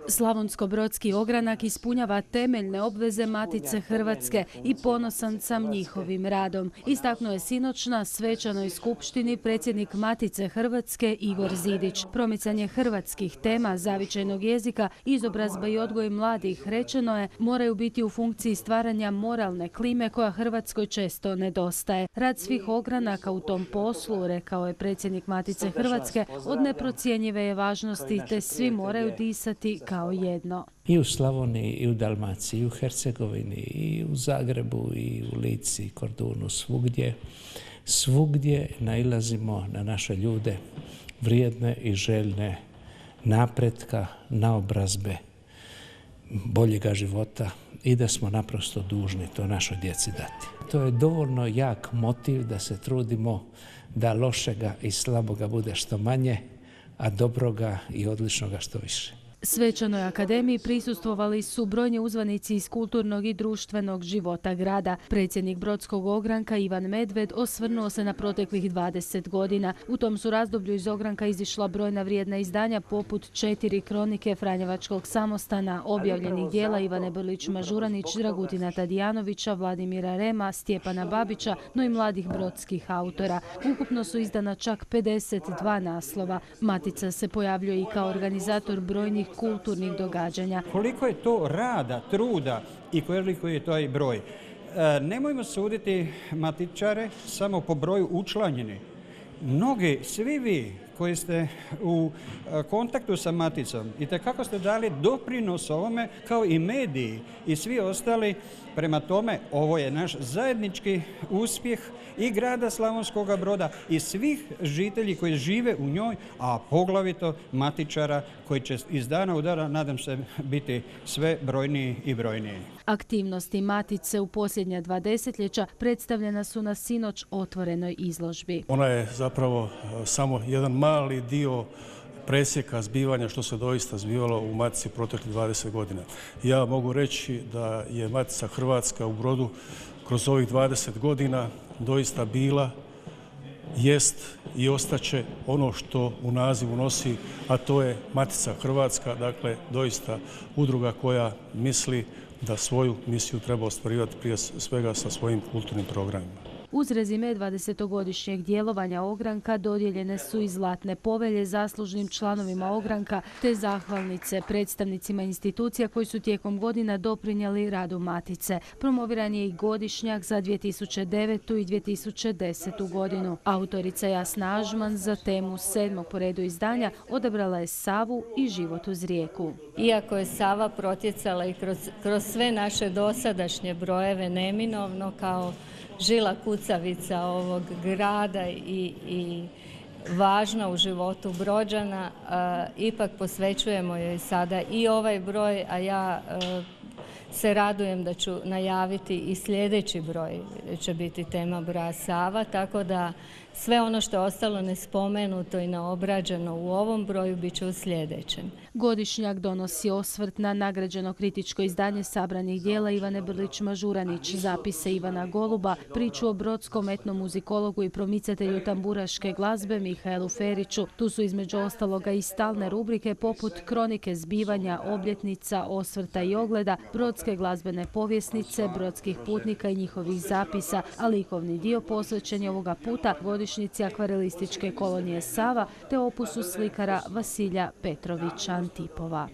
Slavonsko-brodski ogranak ispunjava temeljne obveze Matice Hrvatske i ponosan sam njihovim radom. Istaknuo je sinoć na svečanoj skupštini predsjednik Matice Hrvatske Igor Zidić. Promicanje hrvatskih tema, zavičajnog jezika, izobrazba i odgoj mladih, rečeno je, moraju biti u funkciji stvaranja moralne klime koja Hrvatskoj često nedostaje. Rad svih ogranaka u tom poslu, rekao je predsjednik Matice Hrvatske, od neprocjenjive je važnosti te svi moraju disati kao jedno. I u Slavoniji, i u Dalmaciji, i u Hercegovini, i u Zagrebu, i u Lici, i Kordunu, svugdje nailazimo na naše ljude vrijedne i željne napretka, naobrazbe, boljega života i da smo naprosto dužni to našoj djeci dati. To je dovoljno jak motiv da se trudimo da lošega i slaboga bude što manje, a dobroga i odličnoga što više. Svečanoj akademiji prisustvovali su brojni uzvanici iz kulturnog i društvenog života grada. Predsjednik Brodskog ogranka Ivan Medved osvrnuo se na proteklih 20 godina. U tom su razdoblju iz ogranka izišla brojna vrijedna izdanja poput 4 kronike Franjevačkog samostana, objavljenih dijela Ivane Brlić-Mažuranić, Dragutina Tadijanovića, Vladimira Rema, Stjepana Babića, no i mladih brodskih autora. Ukupno su izdana čak 52 naslova. Matica se pojavljuje i kao organizator brojnih kulturnih događanja. Koliko je to rada, truda i koliko je taj broj. Nemojmo suditi matičare samo po broju učlanjeni. Mnogi, svi vi koji ste u kontaktu sa Maticom i kako ste dali doprinos ovome, kao i mediji i svi ostali. Prema tome, ovo je naš zajednički uspjeh i grada Slavonskoga Broda i svih žitelji koji žive u njoj, a poglavito matičara koji će iz dana u dana, nadam se, biti sve brojniji i brojniji. Aktivnosti Matice u posljednja 2 desetljeća predstavljena su na sinoć otvorenoj izložbi. Ona je zapravo samo jedan mali dio presjeka zbivanja što se doista zbivalo u Matici proteklih 20 godina. Ja mogu reći da je Matica Hrvatska u Brodu kroz ovih 20 godina doista bila, jest i ostaće ono što u nazivu nosi, a to je Matica Hrvatska, dakle doista udruga koja misli da svoju misiju treba ostvarivati prije svega sa svojim kulturnim programima. Uz rezime 20-godišnjeg djelovanja ogranka dodijeljene su i zlatne povelje zaslužnim članovima ogranka te zahvalnice predstavnicima institucija koji su tijekom godina doprinijeli radu Matice. Promoviran je i godišnjak za 2009. i 2010. godinu. Autorica Jasna Ažman za temu 7. po redu izdanja odabrala je Savu i život uz rijeku. Iako je Sava protjecala i kroz sve naše dosadašnje brojeve neminovno kao žila kucavica ovog grada i važna u životu Brođana, ipak posvećujemo joj sada i ovaj broj, a ja se radujem da ću najaviti i sljedeći broj će biti tema broja Sava, tako da sve ono što je ostalo nespomenuto i neobrađeno u ovom broju bit će u sljedećem. Godišnjak donosi osvrt na nagrađeno kritičko izdanje sabranih dijela Ivane Brlić-Mažuranić, zapise Ivana Goluba, priču o brodskom etnomuzikologu i promicatelju tamburaške glazbe Mihaelu Feriću. Tu su između ostaloga i stalne rubrike poput kronike zbivanja, obljetnica, osvrta i ogleda, brodske glazbene povjesnice, brodskih putnika i njihovih zapisa, a likovni dio posvećen je ovoga puta godišnjici akvarelističke kolonije Sava te opusu slikara Vasilja Petrovića Antipova.